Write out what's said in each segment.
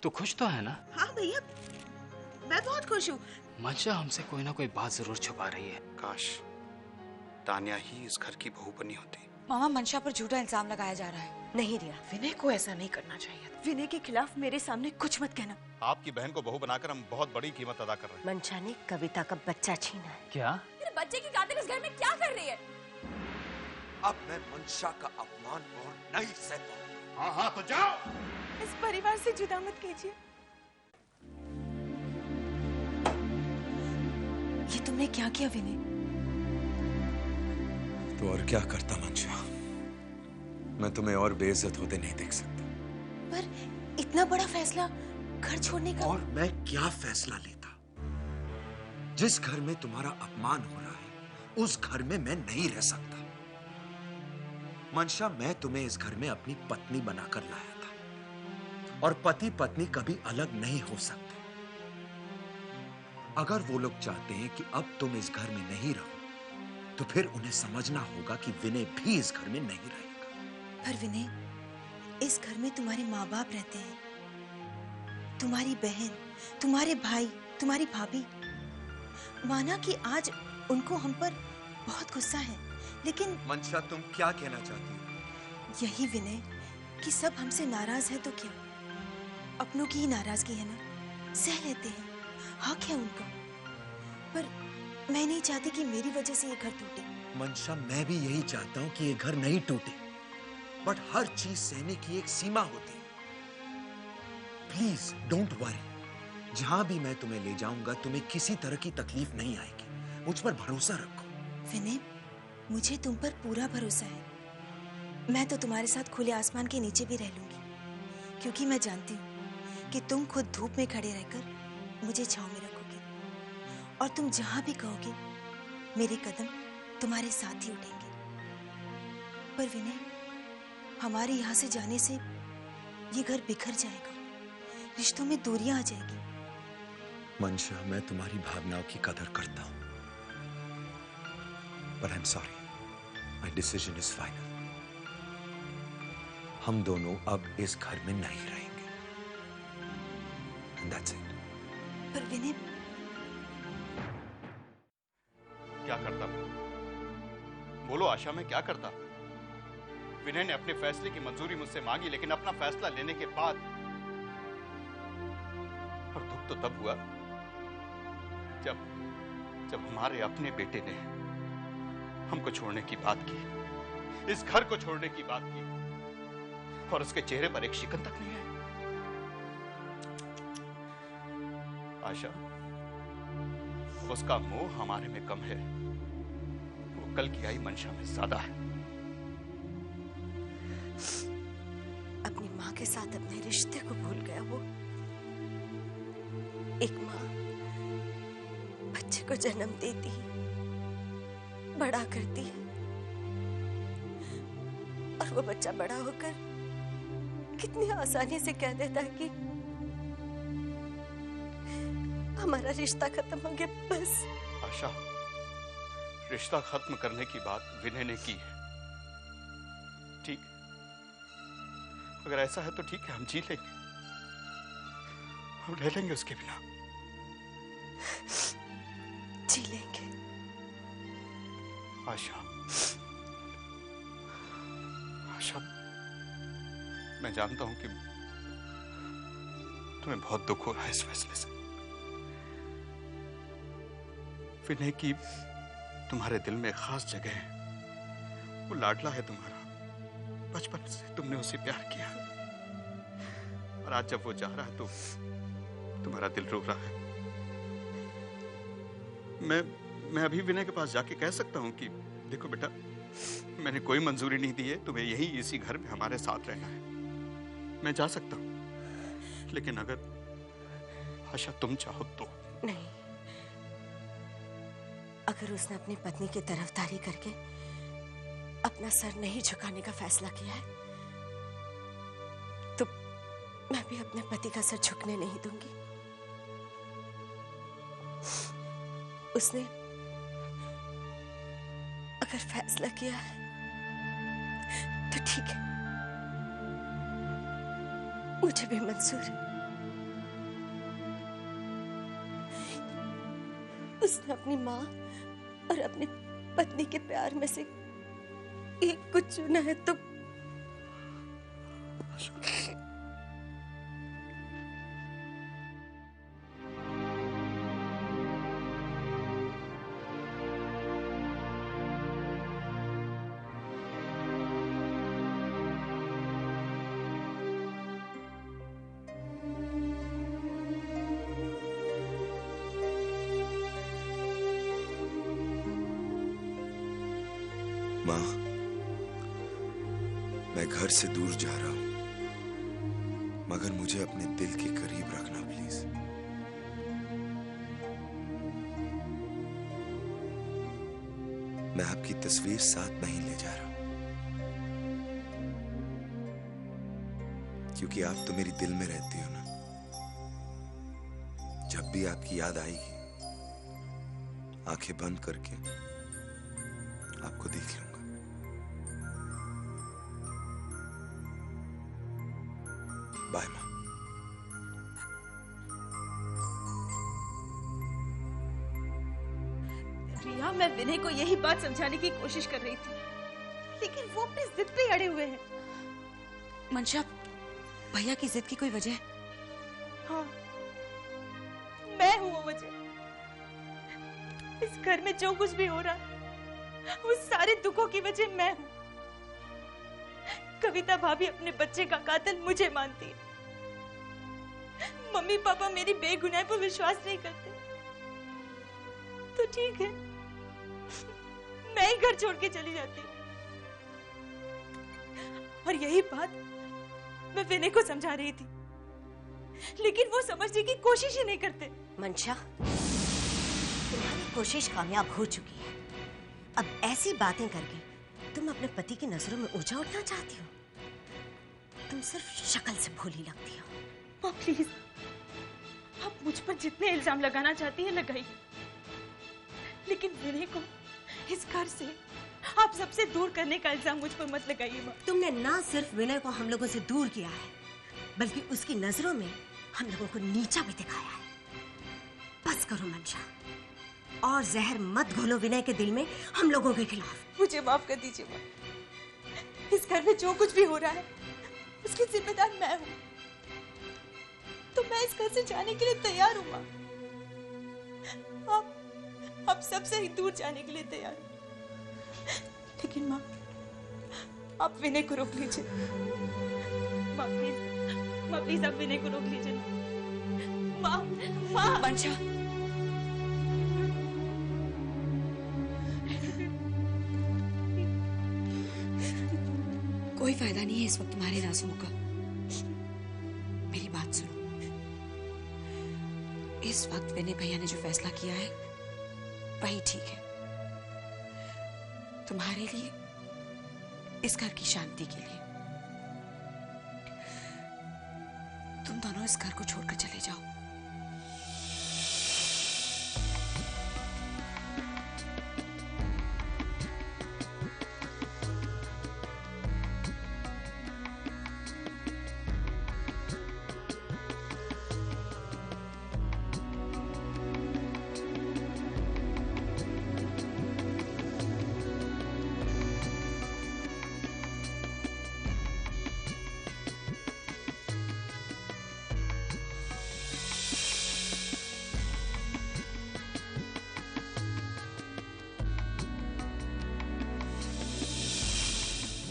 तू खुश तो है ना? हाँ भैया, मैं बहुत खुश हूँ। मंशा हमसे कोई ना कोई बात जरूर छुपा रही है। काश तान्या ही इस घर की बहू बनी होती। मामा, मंशा पर झूठा इल्जाम लगाया जा रहा है। नहीं रिया, विनय को ऐसा नहीं करना चाहिए। विनय के खिलाफ मेरे सामने कुछ मत कहना। आपकी बहन को बहू बनाकर हम बहुत बड़ी कीमत अदा कर रहे हैं। मंशा ने कविता का बच्चा छीना है। क्या? मेरे बच्चे की खातिर इस घर में क्या कर रही है? अब मैं मंशा का अपमान और नहीं सहता। हाँ हाँ तो जाओ। इस परिवार से जुदा मत कीजिए। ये तुमने क्या किया विनय? तो और क्या करता मंशा, मैं तुम्हें और बेइज्जत होते नहीं देख सकता। पर इतना बड़ा फैसला घर छोड़ने का। और मैं क्या फैसला लेता? जिस घर में तुम्हारा अपमान हो रहा है उस घर में मैं नहीं रह सकता। मंशा, मैं तुम्हें इस घर में अपनी पत्नी बनाकर लाया था और पति पत्नी कभी अलग नहीं हो सकते। अगर वो लोग चाहते हैं कि अब तुम इस घर में नहीं रहो तो फिर उन्हें समझना होगा कि विनय भी इस घर में नहीं रहेगा। पर विनय, इस घर में तुम्हारे माँ बाप रहते हैं, तुम्हारी बहन, तुम्हारे भाई, तुम्हारी भाभी। माना कि आज उनको हम पर बहुत गुस्सा है, लेकिन मंशा, तुम क्या कहना चाहती हो? यही विनय कि सब हमसे नाराज है तो क्या, अपनों की ही नाराजगी है ना, सह लेते हैं, हक है उनका। पर मैं नहीं चाहती कि मेरी वजह से ये घर टूटे। मंशा, मैं भी यही चाहता हूं कि ये घर नहीं टूटे, बट हर चीज सहने की एक सीमा होती है। प्लीज डोंट वरी, जहां भी मैं तुम्हें ले जाऊंगा तुम्हें किसी तरह की तकलीफ नहीं आएगी। मुझ पर भरोसा रखो। विनय, मुझे तुम पर पूरा भरोसा है। मैं तो तुम्हारे साथ खुले आसमान के नीचे भी रह लूंगी, क्योंकि मैं जानती हूँ कि तुम खुद धूप में खड़े रहकर मुझे छांव में रखोगे, और तुम जहां भी कहोगे मेरे कदम तुम्हारे साथ ही उठेंगे। पर विनय, हमारे यहाँ से जाने से ये घर बिखर जाएगा, रिश्तों में दूरियां आ जाएगी। मंशा, मैं तुम्हारी भावनाओं की कदर करता हूं, पर I am sorry, my decision is final. हम दोनों अब इस घर में नहीं रहेंगे, एंड दैट्स इट। पर विनय, क्या करता मैं? बोलो आशा, मैं क्या करता? विनय ने अपने फैसले की मंजूरी मुझसे मांगी, लेकिन अपना फैसला लेने के बाद और दुख तो तब हुआ जब हमारे अपने बेटे ने हमको छोड़ने की बात की, इस घर को छोड़ने की बात की, और उसके चेहरे पर एक शिकन तक नहीं है। आशा, उसका मोह हमारे में कम है, वो कल की आई मंशा में ज्यादा है। अपनी माँ के साथ अपने रिश्ते को भूल गया वो। एक माँ बच्चे को जन्म देती है, बड़ा करती है, और वो बच्चा बड़ा होकर कितनी आसानी से कह देता है कि हमारा रिश्ता खत्म हो गया, बस। आशा, रिश्ता खत्म करने की बात विनय ने की है। ठीक, अगर ऐसा है तो ठीक है, हम जी लेंगे, हम रह लेंगे उसके बिना। जी लेंगे। आशा, आशा, मैं जानता हूं कि तुम्हें बहुत दुख हो रहा है इस फैसले से। विनय की तुम्हारे दिल में खास जगह है, वो लाडला है तुम्हारा, बचपन से तुमने उसे प्यार किया, और आज जब वो जा रहा है तो तुम्हारा दिल रो रहा है। मैं अभी विनय के पास जाके कह सकता हूं कि देखो बेटा, मैंने कोई मंजूरी नहीं दी है तुम्हें यही इसी घर में हमारे साथ रहना है। मैं जा सकता हूं, लेकिन अगर आशा तुम चाहो तो। नहीं, अगर उसने अपनी पत्नी की तरफदारी करके अपना सर नहीं झुकाने का फैसला किया है, तो मैं भी अपने पति का सर झुकने नहीं दूंगी। उसने अगर फैसला किया है तो ठीक है, मुझे भी मंजूर है। उसने अपनी माँ और अपनी पत्नी के प्यार में से एक को चुना है तो माँ, मैं घर से दूर जा रहा हूं, मगर मुझे अपने दिल के करीब रखना प्लीज। मैं आपकी तस्वीर साथ नहीं ले जा रहा, क्योंकि आप तो मेरी दिल में रहती हो ना। जब भी आपकी याद आएगी, आंखें बंद करके आपको देख लूंगा। बाय माँ। रिया, मैं विनय को यही बात समझाने की कोशिश कर रही थी, लेकिन वो अपनी जिद पे अड़े हुए हैं। मंशा, भैया की जिद की कोई वजह? हाँ, मैं हूँ वो वजह। इस घर में जो कुछ भी हो रहा है, उस सारे दुखों की वजह मैं हूँ। कविता भाभी अपने बच्चे का कातिल मुझे मानती है। मम्मी पापा मेरी बेगुनाही पर विश्वास नहीं करते। तो ठीक है, मैं ही घर छोड़ के चली जाती हूँ। और यही बात मैं विनय को समझा रही थी, लेकिन वो समझने की कोशिश ही नहीं करते। मंशा, तुम्हारी कोशिश कामयाब हो चुकी है। अब ऐसी बातें करके तुम अपने पति की नजरों में ऊंचा उठना चाहती हो? तुम सिर्फ शक्ल से भोली लगती हो। माँ प्लीज, आप मुझ पर जितने इल्जाम लगाना चाहती हैं लगाइए, लेकिन विनय को इस घर से आप सबसे दूर करने का इल्जाम मुझ पर मत लगाइए माँ। तुमने ना सिर्फ विनय को हम लोगों से दूर किया है, बल्कि उसकी नजरों में हम लोगों को नीचा भी दिखाया है। बस करो मंशा, और जहर मत घोलो विनय के दिल में हम लोगों के खिलाफ। मुझे माफ कर दीजिए माँ। इस घर में जो कुछ भी हो रहा है, उसकी जिम्मेदार मैं हूँ। तो मैं इस घर से जाने के लिए तैयार हूँ माँ। आप सबसे ही दूर जाने के लिए तैयार हूँ, लेकिन माँ आप विनय को रोक लीजिए। माँ प्लीज आप विनय को रोक लीजिए। माँ मंशा, कोई फायदा नहीं है इस वक्त तुम्हारे नाज़ों का। मेरी बात सुनो, इस वक्त विनय भैया ने जो फैसला किया है वही ठीक है, तुम्हारे लिए, इस घर की शांति के लिए। तुम दोनों इस घर को छोड़कर चले जाओ।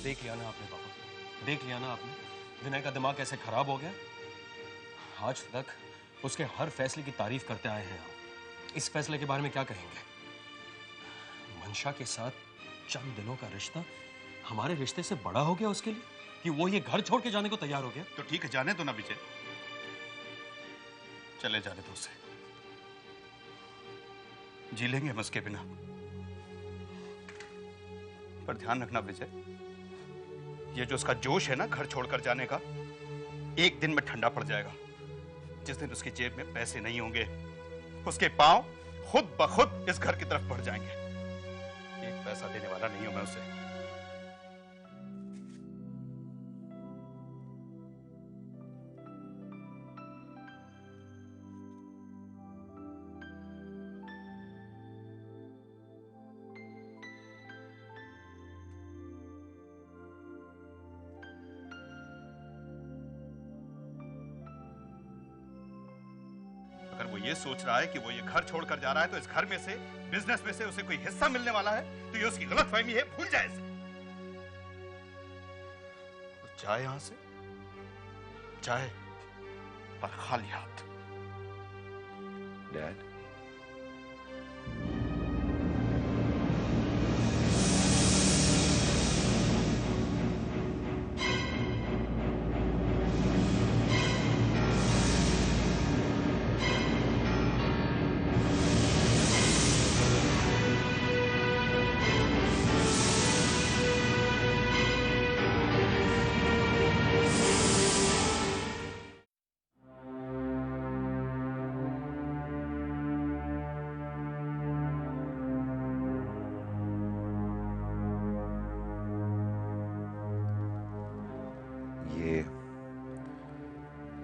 देख लिया ना आपने पापा, देख लिया ना आपने विनय का दिमाग कैसे खराब हो गया। आज तक उसके हर फैसले की तारीफ करते आए हैं आप। इस फैसले के बारे में क्या कहेंगे? मंशा के साथ चंद दिनों का रिश्ता हमारे रिश्ते से बड़ा हो गया उसके लिए कि वो ये घर छोड़ के जाने को तैयार हो गया। तो ठीक है, जाने दो ना विजय, चले जाने दो उसे। जी लेंगे हम उसके बिना। पर ध्यान रखना विजय, ये जो उसका जोश है ना घर छोड़कर जाने का, एक दिन में ठंडा पड़ जाएगा। जिस दिन उसकी जेब में पैसे नहीं होंगे, उसके पांव खुद ब खुद इस घर की तरफ बढ़ जाएंगे। एक पैसा देने वाला नहीं हूं मैं उसे। ये सोच रहा है कि वो ये घर छोड़कर जा रहा है तो इस घर में से, बिजनेस में से उसे कोई हिस्सा मिलने वाला है, तो ये उसकी गलतफहमी है, भूल जाए इसे। जाए यहां से, जाए पर खाली हाथ। डैड,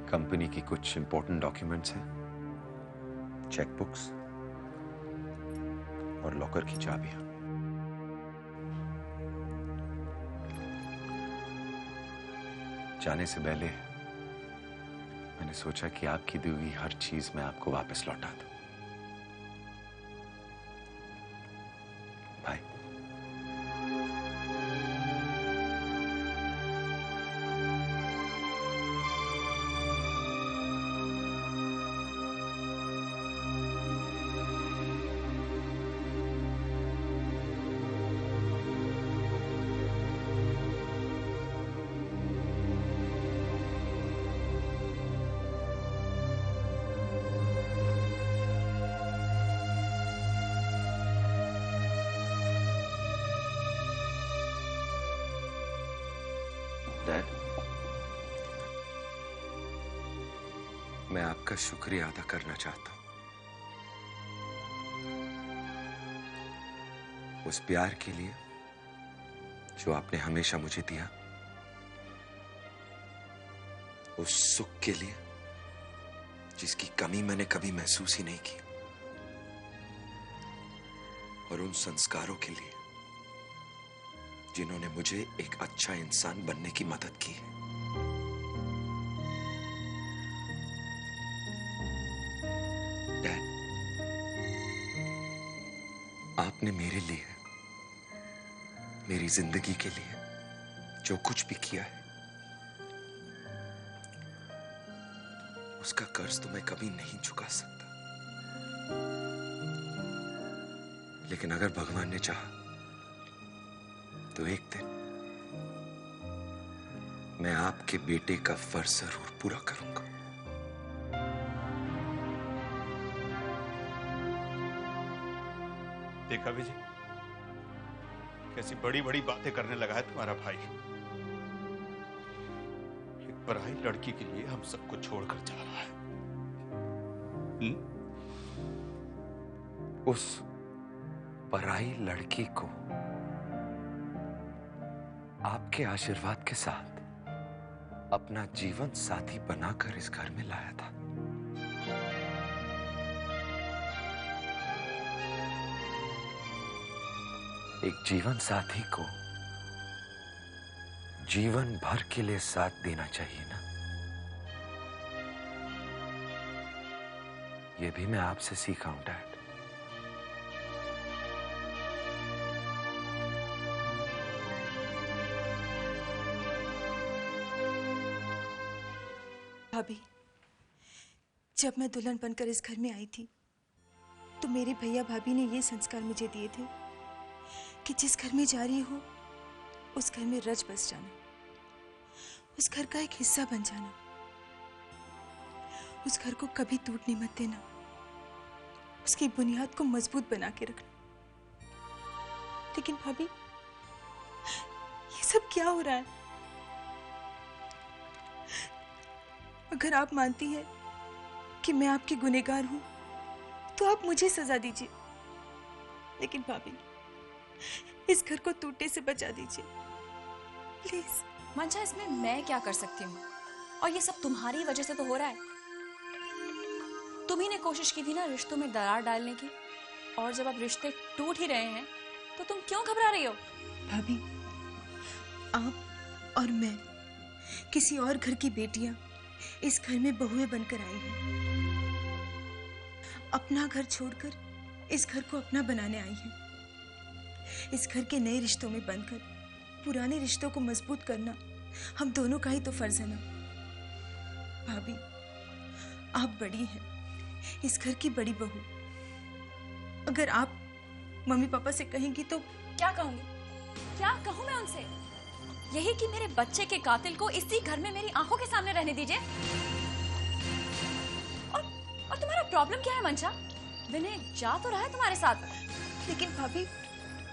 कंपनी की कुछ इंपॉर्टेंट डॉक्यूमेंट्स हैं, चेकबुक्स और लॉकर की चाबियां। जाने से पहले मैंने सोचा कि आपकी दी हुई हर चीज मैं आपको वापस लौटा दूं। भाई, डैड, मैं आपका शुक्रिया अदा करना चाहता हूं उस प्यार के लिए जो आपने हमेशा मुझे दिया, उस सुख के लिए जिसकी कमी मैंने कभी महसूस ही नहीं की, और उन संस्कारों के लिए जिन्होंने मुझे एक अच्छा इंसान बनने की मदद की है। डैड, आपने मेरे लिए, मेरी जिंदगी के लिए जो कुछ भी किया है, उसका कर्ज तो मैं कभी नहीं चुका सकता। लेकिन अगर भगवान ने चाहा तो एक दिन मैं आपके बेटे का फर्ज जरूर पूरा करूंगा। देखा विजय, कैसी बड़ी बड़ी बातें करने लगा है तुम्हारा भाई। एक पराई लड़की के लिए हम सबको छोड़कर जा रहा है। उस पराई लड़की को आपके आशीर्वाद के साथ अपना जीवन साथी बनाकर इस घर में लाया था। एक जीवन साथी को जीवन भर के लिए साथ देना चाहिए ना। यह भी मैं आपसे सीखा हूं डैड। भाभी, जब मैं दुल्हन बनकर इस घर में आई थी तो मेरे भैया भाभी ने ये संस्कार मुझे दिए थे कि जिस घर में जा रही हो उस घर में रच बस जाना, उस घर का एक हिस्सा बन जाना, उस घर को कभी टूटने मत देना, उसकी बुनियाद को मजबूत बना के रखना। लेकिन भाभी, ये सब क्या हो रहा है? अगर आप मानती हैं कि मैं आपकी गुनहगार हूं तो आप मुझे सजा दीजिए, लेकिन भाभी इस घर को टूटने से बचा दीजिए प्लीज। मंशा, इसमें मैं क्या कर सकती हूँ? और ये सब तुम्हारी वजह से तो हो रहा है। तुम्ही ने कोशिश की थी ना रिश्तों में दरार डालने की, और जब अब रिश्ते टूट ही रहे हैं तो तुम क्यों घबरा रही हो? भाभी, आप और मैं किसी और घर की बेटियां इस घर में बहुएं बनकर आई हैं। अपना घर छोड़कर इस घर को अपना बनाने आई हैं। इस घर के नए रिश्तों में बंधकर पुराने रिश्तों को मजबूत करना हम दोनों का ही तो फर्ज है ना। भाभी, आप बड़ी हैं, इस घर की बड़ी बहू। अगर आप मम्मी पापा से कहेंगी तो क्या कहूंगी? क्या कहूं मैं उनसे? यही कि मेरे बच्चे के कातिल को इसी घर में मेरी आंखों के सामने रहने दीजिए। और तुम्हारा प्रॉब्लम क्या है मंशा? विनय जा तो रहा है तुम्हारे साथ। लेकिन भाभी,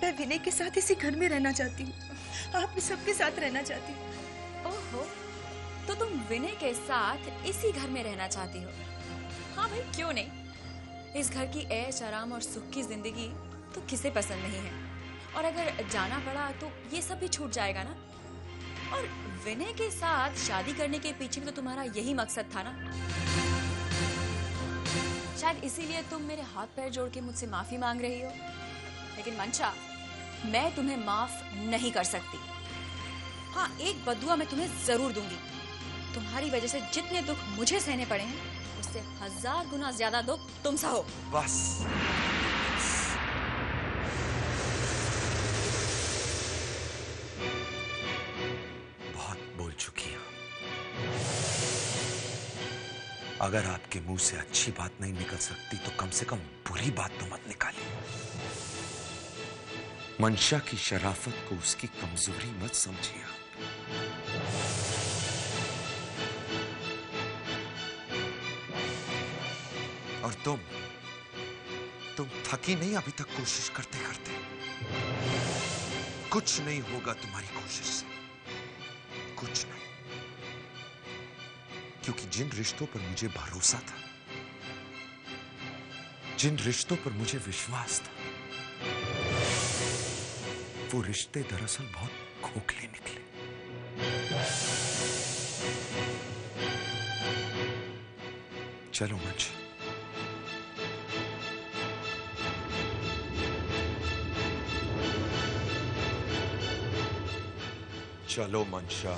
मैं विनय के साथ इसी घर में रहना चाहती हूँ, आप भी सबके साथ रहना चाहती हूँ। ओहो, तो तुम विनय के साथ इसी घर में रहना चाहती हो? हाँ भाई, क्यों नहीं। इस घर की ऐश आराम और सुख की जिंदगी तो किसे पसंद नहीं है। और अगर जाना पड़ा तो ये सब भी छूट जाएगा ना। और विनय के साथ शादी करने के पीछे भी तो तुम्हारा यही मकसद था ना। शायद इसीलिए तुम मेरे हाथ पैर जोड़ के मुझसे माफी मांग रही हो। लेकिन मंशा, मैं तुम्हें माफ नहीं कर सकती। हाँ, एक बदुआ मैं तुम्हें जरूर दूंगी। तुम्हारी वजह से जितने दुख मुझे सहने पड़े हैं, उससे 1000 गुना ज्यादा दुख तुम सहो। बस बहुत बोल चुकी हूं। अगर आपके मुंह से अच्छी बात नहीं निकल सकती तो कम से कम बुरी बात तो मत निकालिए। मंशा की शराफत को उसकी कमजोरी मत समझिए। और तुम थकी नहीं अभी तक कोशिश करते करते? कुछ नहीं होगा तुम्हारी कोशिश से, कुछ नहीं। क्योंकि जिन रिश्तों पर मुझे भरोसा था, जिन रिश्तों पर मुझे विश्वास था, वो रिश्ते दरअसल बहुत खोखले निकले। चलो मंशा, चलो मंशा।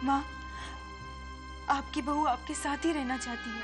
माँ, आपकी बहू आपके साथ ही रहना चाहती है।